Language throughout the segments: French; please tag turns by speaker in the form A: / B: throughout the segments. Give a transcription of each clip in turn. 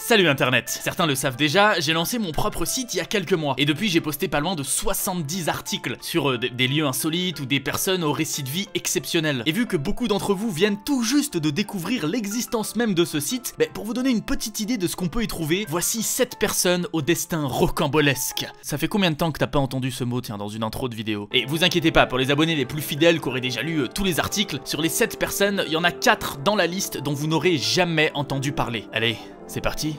A: Salut internet. Certains le savent déjà, j'ai lancé mon propre site il y a quelques mois et depuis j'ai posté pas loin de 70 articles sur des lieux insolites ou des personnes aux récits de vie exceptionnels. Et vu que beaucoup d'entre vous viennent tout juste de découvrir l'existence même de ce site, pour vous donner une petite idée de ce qu'on peut y trouver, voici 7 personnes au destin rocambolesque. Ça fait combien de temps que t'as pas entendu ce mot, tiens, dans une intro de vidéo? Et vous inquiétez pas, pour les abonnés les plus fidèles qui auraient déjà lu tous les articles, sur les 7 personnes, il y en a 4 dans la liste dont vous n'aurez jamais entendu parler. Allez, c'est parti.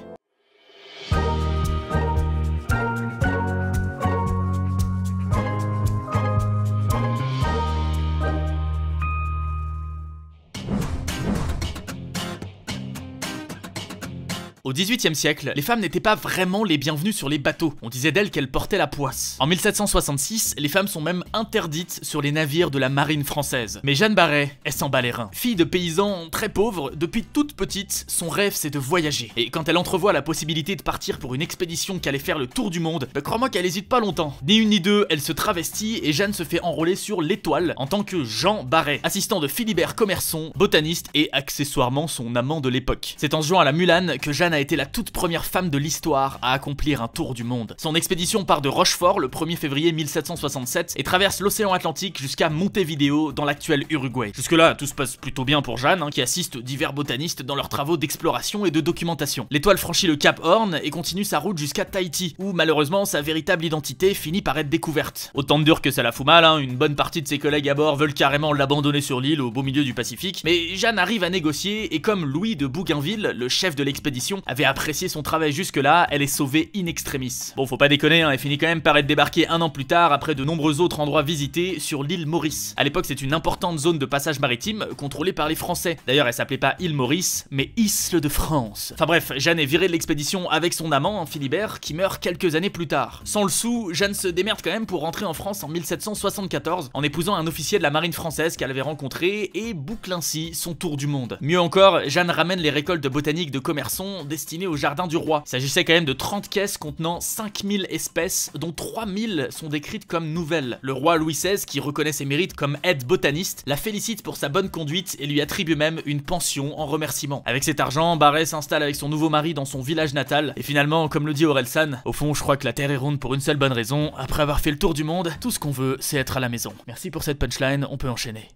A: Au XVIIIe siècle, les femmes n'étaient pas vraiment les bienvenues sur les bateaux, on disait d'elles qu'elles portaient la poisse. En 1766, les femmes sont même interdites sur les navires de la marine française. Mais Jeanne Barret, elle s'en bat les reins. Fille de paysans très pauvres, depuis toute petite, son rêve c'est de voyager. Et quand elle entrevoit la possibilité de partir pour une expédition qui allait faire le tour du monde, crois-moi qu'elle hésite pas longtemps. Ni une ni deux, elle se travestit et Jeanne se fait enrôler sur l'Étoile en tant que Jean Barret, assistant de Philibert Commerson, botaniste et accessoirement son amant de l'époque. C'est en se jouant à la Mulane que Jeanne a été la toute première femme de l'histoire à accomplir un tour du monde. Son expédition part de Rochefort le 1er février 1767 et traverse l'océan Atlantique jusqu'à Montevideo dans l'actuel Uruguay. Jusque-là, tout se passe plutôt bien pour Jeanne, qui assiste divers botanistes dans leurs travaux d'exploration et de documentation. L'Étoile franchit le Cap Horn et continue sa route jusqu'à Tahiti, où malheureusement sa véritable identité finit par être découverte. Autant de dire que ça la fout mal, une bonne partie de ses collègues à bord veulent carrément l'abandonner sur l'île au beau milieu du Pacifique, mais Jeanne arrive à négocier et comme Louis de Bougainville, le chef de l'expédition, avait apprécié son travail jusque-là, elle est sauvée in extremis. Bon, faut pas déconner, elle finit quand même par être débarquée un an plus tard après de nombreux autres endroits visités sur l'île Maurice. À l'époque, c'est une importante zone de passage maritime contrôlée par les Français. D'ailleurs, elle s'appelait pas île Maurice, mais Isle de France. Enfin bref, Jeanne est virée de l'expédition avec son amant, Philibert, qui meurt quelques années plus tard. Sans le sou, Jeanne se démerde quand même pour rentrer en France en 1774 en épousant un officier de la marine française qu'elle avait rencontré et boucle ainsi son tour du monde. Mieux encore, Jeanne ramène les récoltes botaniques de Commerson destinées au jardin du roi. Il s'agissait quand même de 30 caisses contenant 5000 espèces, dont 3000 sont décrites comme nouvelles. Le roi Louis XVI, qui reconnaît ses mérites comme aide botaniste, la félicite pour sa bonne conduite et lui attribue même une pension en remerciement. Avec cet argent, Barret s'installe avec son nouveau mari dans son village natal, et finalement, comme le dit Orelsan, au fond je crois que la terre est ronde pour une seule bonne raison, après avoir fait le tour du monde, tout ce qu'on veut c'est être à la maison. Merci pour cette punchline, on peut enchaîner.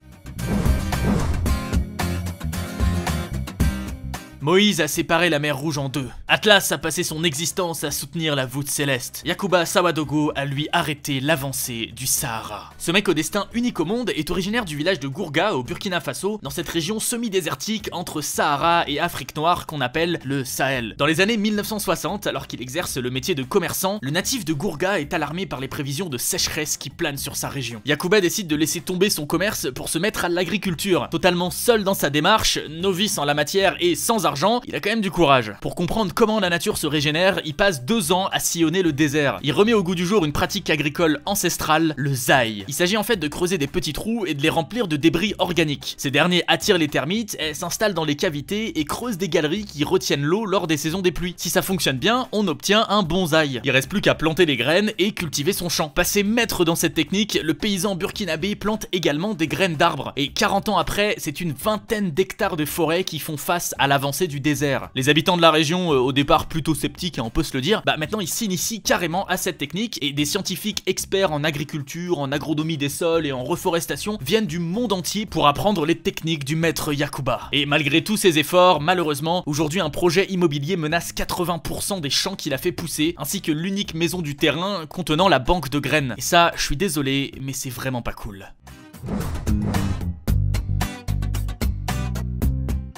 A: Moïse a séparé la mer Rouge en deux. Atlas a passé son existence à soutenir la voûte céleste. Yacouba Sawadogo a lui arrêté l'avancée du Sahara. Ce mec au destin unique au monde est originaire du village de Gourga au Burkina Faso, dans cette région semi-désertique entre Sahara et Afrique noire qu'on appelle le Sahel. Dans les années 1960, alors qu'il exerce le métier de commerçant, le natif de Gourga est alarmé par les prévisions de sécheresse qui planent sur sa région. Yacouba décide de laisser tomber son commerce pour se mettre à l'agriculture. Totalement seul dans sa démarche, novice en la matière et sans argent, il a quand même du courage. Pour comprendre comment la nature se régénère, il passe 2 ans à sillonner le désert. Il remet au goût du jour une pratique agricole ancestrale, le zaï. Il s'agit en fait de creuser des petits trous et de les remplir de débris organiques. Ces derniers attirent les termites, elles s'installent dans les cavités et creusent des galeries qui retiennent l'eau lors des saisons des pluies. Si ça fonctionne bien, on obtient un bonsaï. Il reste plus qu'à planter les graines et cultiver son champ. Passé maître dans cette technique, le paysan burkinabé plante également des graines d'arbres. Et 40 ans après, c'est une vingtaine d'hectares de forêt qui font face à l'avancée du désert. Les habitants de la région, au départ plutôt sceptiques, on peut se le dire, maintenant ils s'initient carrément à cette technique et des scientifiques experts en agriculture, en agronomie des sols et en reforestation viennent du monde entier pour apprendre les techniques du maître Yacouba. Et malgré tous ces efforts, malheureusement, aujourd'hui un projet immobilier menace 80% des champs qu'il a fait pousser, ainsi que l'unique maison du terrain contenant la banque de graines. Et ça, je suis désolé, mais c'est vraiment pas cool.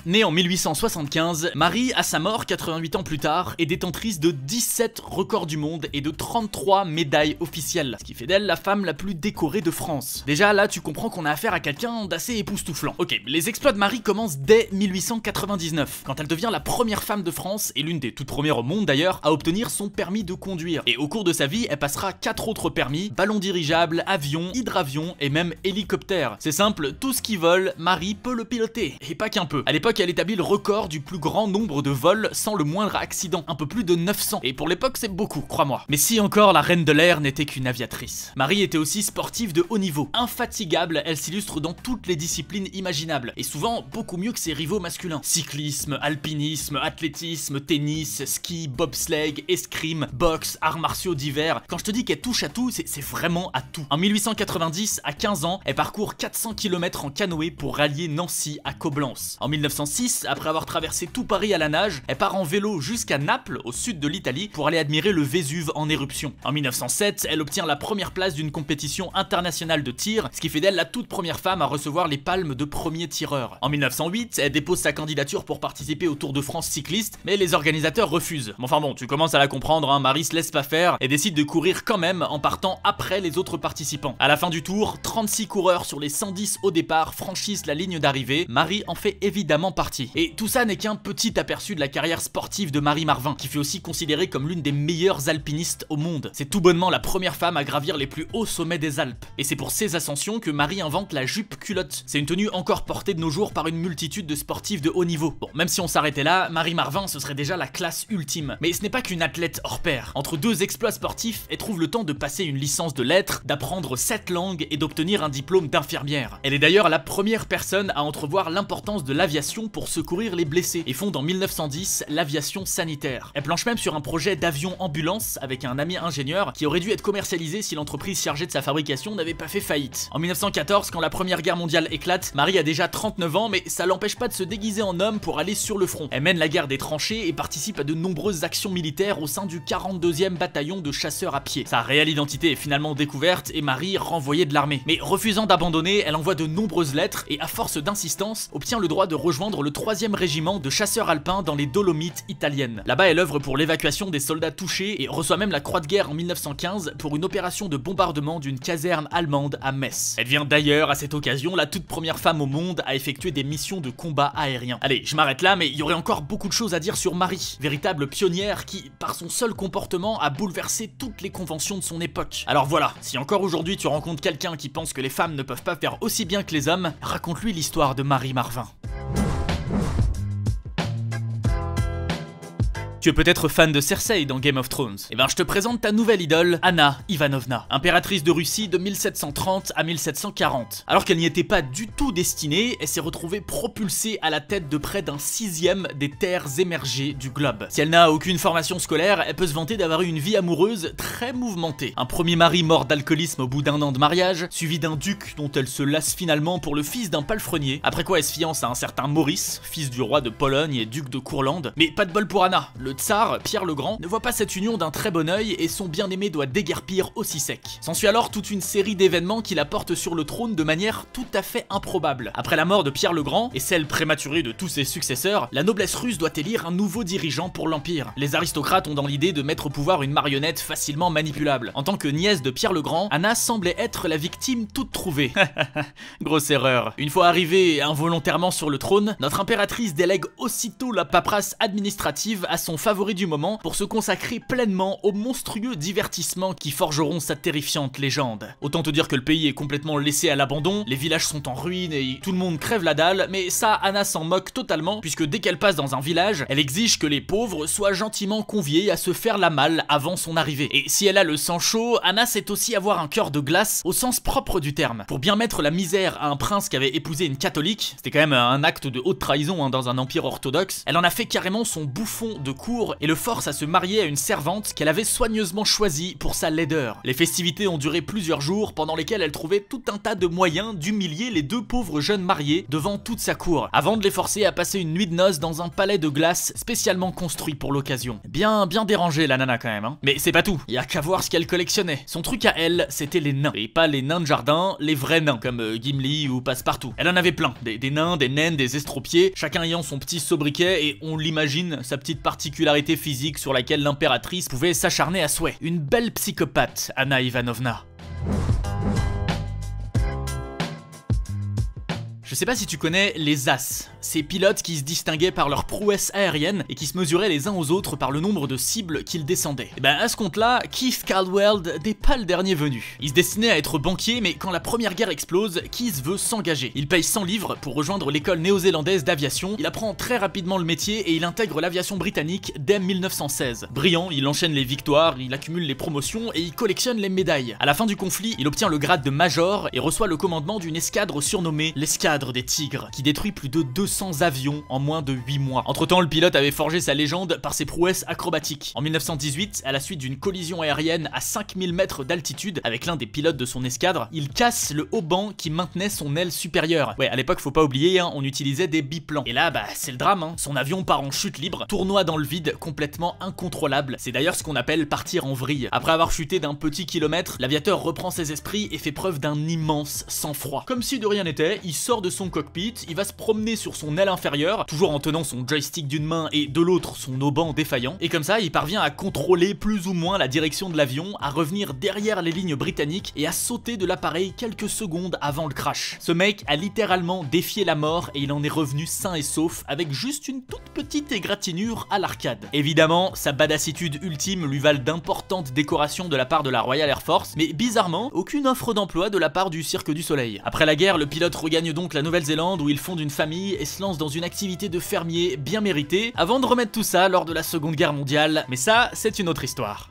A: Née en 1875, Marie, à sa mort 88 ans plus tard, est détentrice de 17 records du monde et de 33 médailles officielles, ce qui fait d'elle la femme la plus décorée de France. Déjà là, tu comprends qu'on a affaire à quelqu'un d'assez époustouflant. Ok, les exploits de Marie commencent dès 1899, quand elle devient la première femme de France, et l'une des toutes premières au monde d'ailleurs, à obtenir son permis de conduire. Et au cours de sa vie, elle passera 4 autres permis, ballon dirigeable, avion, hydravion et même hélicoptère. C'est simple, tout ce qui vole, Marie peut le piloter, et pas qu'un peu. À l'époque, l'époque, elle établit le record du plus grand nombre de vols sans le moindre accident, un peu plus de 900, et pour l'époque c'est beaucoup, crois-moi. Mais si encore la reine de l'air n'était qu'une aviatrice. Marie était aussi sportive de haut niveau. Infatigable, elle s'illustre dans toutes les disciplines imaginables, et souvent beaucoup mieux que ses rivaux masculins. Cyclisme, alpinisme, athlétisme, tennis, ski, bobsleigh, escrime, boxe, arts martiaux divers. Quand je te dis qu'elle touche à tout, c'est vraiment à tout. En 1890, à 15 ans, elle parcourt 400 km en canoë pour rallier Nancy à Coblence. En 1906, après avoir traversé tout Paris à la nage, elle part en vélo jusqu'à Naples, au sud de l'Italie, pour aller admirer le Vésuve en éruption. En 1907, elle obtient la première place d'une compétition internationale de tir, ce qui fait d'elle la toute première femme à recevoir les palmes de premier tireur. En 1908, elle dépose sa candidature pour participer au Tour de France cycliste, mais les organisateurs refusent. Enfin bon, tu commences à la comprendre, hein, Marie se laisse pas faire et décide de courir quand même en partant après les autres participants. À la fin du tour, 36 coureurs sur les 110 au départ franchissent la ligne d'arrivée. Marie en fait évidemment partie. Et tout ça n'est qu'un petit aperçu de la carrière sportive de Marie Marvin, qui fut aussi considérée comme l'une des meilleures alpinistes au monde. C'est tout bonnement la première femme à gravir les plus hauts sommets des Alpes. Et c'est pour ces ascensions que Marie invente la jupe culotte. C'est une tenue encore portée de nos jours par une multitude de sportifs de haut niveau. Bon, même si on s'arrêtait là, Marie Marvin ce serait déjà la classe ultime. Mais ce n'est pas qu'une athlète hors pair. Entre deux exploits sportifs, elle trouve le temps de passer une licence de lettres, d'apprendre 7 langues et d'obtenir un diplôme d'infirmière. Elle est d'ailleurs la première personne à entrevoir l'importance de l'aviation pour secourir les blessés et fonde en 1910 l'aviation sanitaire. Elle planche même sur un projet d'avion ambulance avec un ami ingénieur qui aurait dû être commercialisé si l'entreprise chargée de sa fabrication n'avait pas fait faillite. En 1914, quand la première guerre mondiale éclate, Marie a déjà 39 ans, mais ça l'empêche pas de se déguiser en homme pour aller sur le front. Elle mène la guerre des tranchées et participe à de nombreuses actions militaires au sein du 42e bataillon de chasseurs à pied. Sa réelle identité est finalement découverte et Marie renvoyée de l'armée. Mais refusant d'abandonner, elle envoie de nombreuses lettres et à force d'insistance, obtient le droit de rejoindre le 3e régiment de chasseurs alpins dans les Dolomites italiennes. Là-bas, elle œuvre pour l'évacuation des soldats touchés et reçoit même la Croix de guerre en 1915 pour une opération de bombardement d'une caserne allemande à Metz. Elle devient d'ailleurs à cette occasion la toute première femme au monde à effectuer des missions de combat aérien. Allez, je m'arrête là, mais il y aurait encore beaucoup de choses à dire sur Marie, véritable pionnière qui, par son seul comportement, a bouleversé toutes les conventions de son époque. Alors voilà, si encore aujourd'hui tu rencontres quelqu'un qui pense que les femmes ne peuvent pas faire aussi bien que les hommes, raconte-lui l'histoire de Marie Marvin. Tu es peut-être fan de Cersei dans Game of Thrones. Eh ben je te présente ta nouvelle idole, Anna Ivanovna, impératrice de Russie de 1730 à 1740. Alors qu'elle n'y était pas du tout destinée, elle s'est retrouvée propulsée à la tête de près d'un 6e des terres émergées du globe. Si elle n'a aucune formation scolaire, elle peut se vanter d'avoir eu une vie amoureuse très mouvementée. Un premier mari mort d'alcoolisme au bout d'1 an de mariage, suivi d'un duc dont elle se lasse finalement pour le fils d'un palefrenier, après quoi elle se fiance à un certain Maurice, fils du roi de Pologne et duc de Courlande. Mais pas de bol pour Anna, le tsar, Pierre le Grand, ne voit pas cette union d'un très bon œil et son bien-aimé doit déguerpir aussi sec. S'ensuit alors toute une série d'événements qui la portent sur le trône de manière tout à fait improbable. Après la mort de Pierre le Grand, et celle prématurée de tous ses successeurs, la noblesse russe doit élire un nouveau dirigeant pour l'Empire. Les aristocrates ont dans l'idée de mettre au pouvoir une marionnette facilement manipulable. En tant que nièce de Pierre le Grand, Anna semblait être la victime toute trouvée. Grosse erreur. Une fois arrivée involontairement sur le trône, notre impératrice délègue aussitôt la paperasse administrative à son favori du moment pour se consacrer pleinement aux monstrueux divertissements qui forgeront sa terrifiante légende. Autant te dire que le pays est complètement laissé à l'abandon, les villages sont en ruine et tout le monde crève la dalle, mais ça Anna s'en moque totalement puisque dès qu'elle passe dans un village, elle exige que les pauvres soient gentiment conviés à se faire la malle avant son arrivée. Et si elle a le sang chaud, Anna sait aussi avoir un cœur de glace au sens propre du terme. Pour bien mettre la misère à un prince qui avait épousé une catholique, c'était quand même un acte de haute trahison dans un empire orthodoxe, elle en a fait carrément son bouffon de cour et le force à se marier à une servante qu'elle avait soigneusement choisie pour sa laideur. Les festivités ont duré plusieurs jours pendant lesquels elle trouvait tout un tas de moyens d'humilier les deux pauvres jeunes mariés devant toute sa cour, avant de les forcer à passer une nuit de noces dans un palais de glace spécialement construit pour l'occasion. Bien dérangée la nana quand même, hein. Mais c'est pas tout, y a qu'à voir ce qu'elle collectionnait. Son truc à elle, c'était les nains. Et pas les nains de jardin, les vrais nains, comme Gimli ou Passepartout. Elle en avait plein, des nains, des naines, des estropiés, chacun ayant son petit sobriquet et on l'imagine, sa petite particularité physique sur laquelle l'impératrice pouvait s'acharner à souhait. Une belle psychopathe, Anna Ivanovna. Je sais pas si tu connais les As, ces pilotes qui se distinguaient par leur prouesse aérienne et qui se mesuraient les uns aux autres par le nombre de cibles qu'ils descendaient. Et ben à ce compte-là, Keith Caldwell n'est pas le dernier venu. Il se destinait à être banquier, mais quand la première guerre explose, Keith veut s'engager. Il paye 100 livres pour rejoindre l'école néo-zélandaise d'aviation, il apprend très rapidement le métier et il intègre l'aviation britannique dès 1916. Brillant, il enchaîne les victoires, il accumule les promotions et il collectionne les médailles. À la fin du conflit, il obtient le grade de major et reçoit le commandement d'une escadre surnommée l'escadre des Tigres, qui détruit plus de 200 avions en moins de 8 mois. Entre temps, le pilote avait forgé sa légende par ses prouesses acrobatiques. En 1918, à la suite d'une collision aérienne à 5000 mètres d'altitude avec l'un des pilotes de son escadre, il casse le haubans qui maintenait son aile supérieure. Ouais, à l'époque, faut pas oublier, hein, on utilisait des biplans. Et là, bah, c'est le drame, hein. Son avion part en chute libre, tournoie dans le vide, complètement incontrôlable. C'est d'ailleurs ce qu'on appelle partir en vrille. Après avoir chuté d'un petit kilomètre, l'aviateur reprend ses esprits et fait preuve d'un immense sang-froid. Comme si de rien n'était, il sort de son cockpit, il va se promener sur son aile inférieure, toujours en tenant son joystick d'une main et de l'autre son auban défaillant, et comme ça, il parvient à contrôler plus ou moins la direction de l'avion, à revenir derrière les lignes britanniques et à sauter de l'appareil quelques secondes avant le crash. Ce mec a littéralement défié la mort et il en est revenu sain et sauf avec juste une toute petite égratignure à l'arcade. Évidemment, sa badassitude ultime lui valent d'importantes décorations de la part de la Royal Air Force, mais bizarrement, aucune offre d'emploi de la part du Cirque du Soleil. Après la guerre, le pilote regagne donc la Nouvelle-Zélande où il fonde une famille et se lance dans une activité de fermier bien méritée, avant de remettre tout ça lors de la Seconde Guerre mondiale, mais ça, c'est une autre histoire.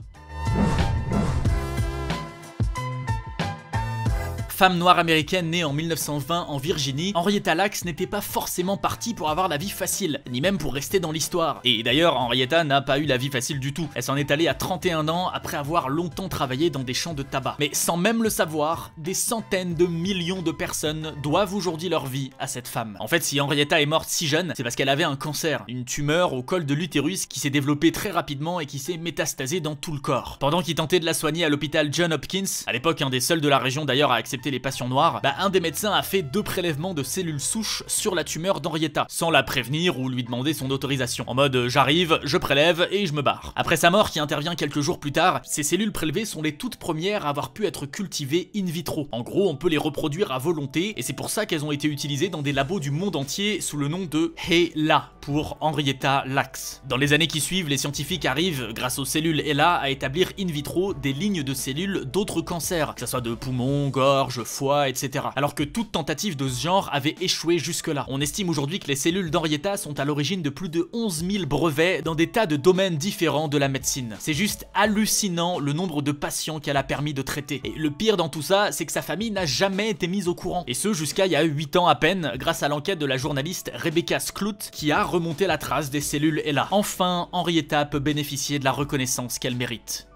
A: Femme noire américaine née en 1920 en Virginie, Henrietta Lacks n'était pas forcément partie pour avoir la vie facile, ni même pour rester dans l'histoire. Et d'ailleurs, Henrietta n'a pas eu la vie facile du tout. Elle s'en est allée à 31 ans après avoir longtemps travaillé dans des champs de tabac. Mais sans même le savoir, des centaines de millions de personnes doivent aujourd'hui leur vie à cette femme. En fait, si Henrietta est morte si jeune, c'est parce qu'elle avait un cancer, une tumeur au col de l'utérus qui s'est développée très rapidement et qui s'est métastasée dans tout le corps. Pendant qu'il tentait de la soigner à l'hôpital John Hopkins, à l'époque un des seuls de la région d'ailleurs à accepter les patients noirs, un des médecins a fait 2 prélèvements de cellules souches sur la tumeur d'Henrietta, sans la prévenir ou lui demander son autorisation. En mode j'arrive, je prélève et je me barre. Après sa mort qui intervient quelques jours plus tard, ces cellules prélevées sont les toutes premières à avoir pu être cultivées in vitro. En gros, on peut les reproduire à volonté et c'est pour ça qu'elles ont été utilisées dans des labos du monde entier sous le nom de HeLa pour Henrietta Lacks. Dans les années qui suivent, les scientifiques arrivent, grâce aux cellules HeLa, à établir in vitro des lignes de cellules d'autres cancers, que ce soit de poumons, gorge, foie, etc. Alors que toute tentative de ce genre avait échoué jusque-là. On estime aujourd'hui que les cellules d'Henrietta sont à l'origine de plus de 11 000 brevets dans des tas de domaines différents de la médecine. C'est juste hallucinant le nombre de patients qu'elle a permis de traiter. Et le pire dans tout ça, c'est que sa famille n'a jamais été mise au courant. Et ce jusqu'à il y a 8 ans à peine, grâce à l'enquête de la journaliste Rebecca Skloot, qui a remonté la trace des cellules HeLa. Enfin, Henrietta peut bénéficier de la reconnaissance qu'elle mérite.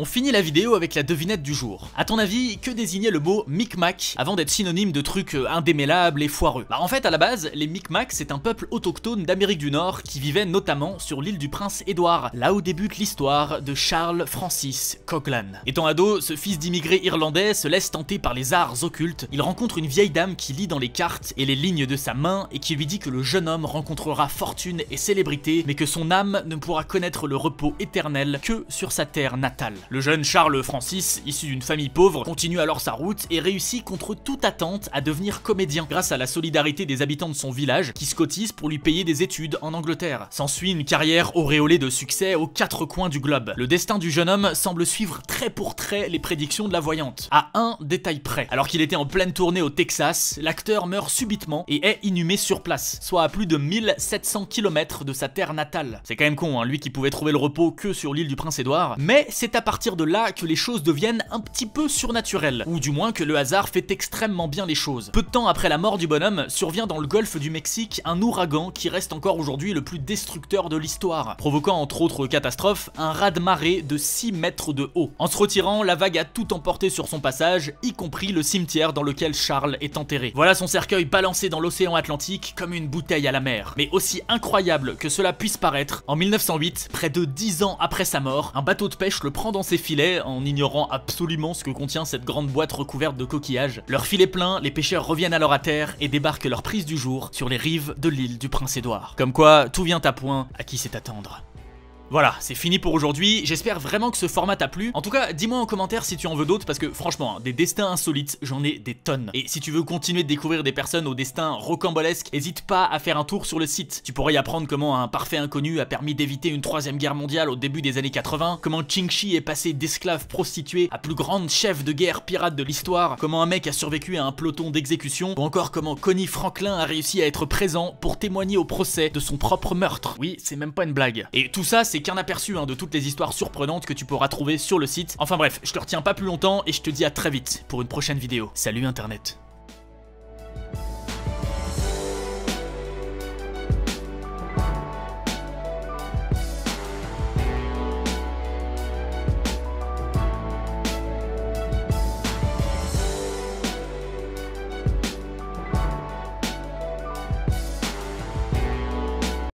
A: On finit la vidéo avec la devinette du jour. A ton avis, que désignait le mot Micmac avant d'être synonyme de trucs indémêlables et foireux? En fait, à la base, les Micmacs, c'est un peuple autochtone d'Amérique du Nord qui vivait notamment sur l'île du Prince-Édouard, là où débute l'histoire de Charles Francis Coghlan. Étant ado, ce fils d'immigrés irlandais se laisse tenter par les arts occultes. Il rencontre une vieille dame qui lit dans les cartes et les lignes de sa main et qui lui dit que le jeune homme rencontrera fortune et célébrité, mais que son âme ne pourra connaître le repos éternel que sur sa terre natale. Le jeune Charles Francis, issu d'une famille pauvre, continue alors sa route et réussit contre toute attente à devenir comédien, grâce à la solidarité des habitants de son village qui se cotisent pour lui payer des études en Angleterre. S'ensuit une carrière auréolée de succès aux 4 coins du globe. Le destin du jeune homme semble suivre trait pour trait les prédictions de la voyante, à un détail près. Alors qu'il était en pleine tournée au Texas, l'acteur meurt subitement et est inhumé sur place, soit à plus de 1700 km de sa terre natale. C'est quand même con, hein, lui qui pouvait trouver le repos que sur l'île du Prince-Édouard, mais c'est à partir de là que les choses deviennent un petit peu surnaturelles, ou du moins que le hasard fait extrêmement bien les choses. Peu de temps après la mort du bonhomme, survient dans le golfe du Mexique un ouragan qui reste encore aujourd'hui le plus destructeur de l'histoire, provoquant entre autres catastrophes un raz-de-marée de 6 mètres de haut. En se retirant, la vague a tout emporté sur son passage, y compris le cimetière dans lequel Charles est enterré. Voilà son cercueil balancé dans l'océan Atlantique comme une bouteille à la mer. Mais aussi incroyable que cela puisse paraître, en 1908, près de 10 ans après sa mort, un bateau de pêche le prend dans ses filets en ignorant absolument ce que contient cette grande boîte recouverte de coquillages. Leur filet plein, les pêcheurs reviennent alors à terre et débarquent leur prise du jour sur les rives de l'île du Prince-Édouard. Comme quoi, tout vient à point, à qui sait attendre. Voilà, c'est fini pour aujourd'hui, j'espère vraiment que ce format t'a plu. En tout cas, dis-moi en commentaire si tu en veux d'autres, parce que franchement, hein, des destins insolites, j'en ai des tonnes. Et si tu veux continuer de découvrir des personnes au destin rocambolesque, n'hésite pas à faire un tour sur le site. Tu pourrais y apprendre comment un parfait inconnu a permis d'éviter une 3e guerre mondiale au début des années 80, comment Qingxi est passé d'esclave prostituée à plus grande chef de guerre pirate de l'histoire, comment un mec a survécu à un peloton d'exécution, ou encore comment Connie Franklin a réussi à être présent pour témoigner au procès de son propre meurtre. Oui, c'est même pas une blague. Et tout ça, c'est qu'un aperçu de toutes les histoires surprenantes que tu pourras trouver sur le site. Enfin bref, je te retiens pas plus longtemps et je te dis à très vite pour une prochaine vidéo. Salut Internet.